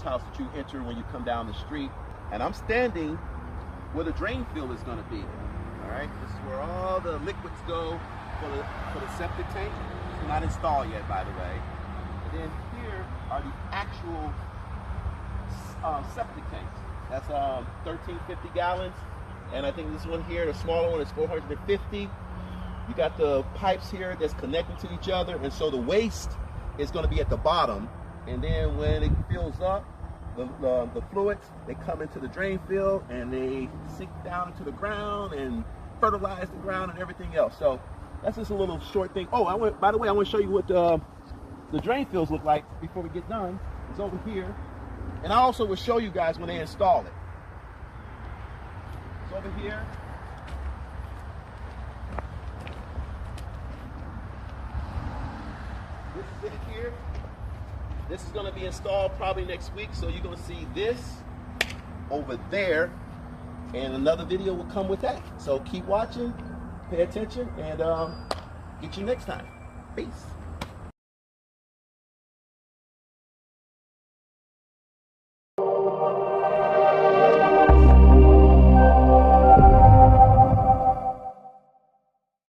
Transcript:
first house that you enter when you come down the street. And I'm standing where the drain field is going to be. All right, this is where all the liquids go for the septic tank. It's not installed yet, by the way. And then here are the actual septic tanks. That's 1350 gallons. And I think this one here, the smaller one, is 450. You got the pipes here that's connected to each other, and so the waste is going to be at the bottom. And then when it fills up, the fluids, they come into the drain field and they sink down into the ground and fertilize the ground and everything else. So that's just a little short thing. Oh, by the way, I want to show you what the drain fields look like before we get done. It's over here. And I also will show you guys when they install it. It's over here. This is it here. This is going to be installed probably next week, so you're going to see this over there, and another video will come with that. So keep watching, pay attention, and get you next time. Peace.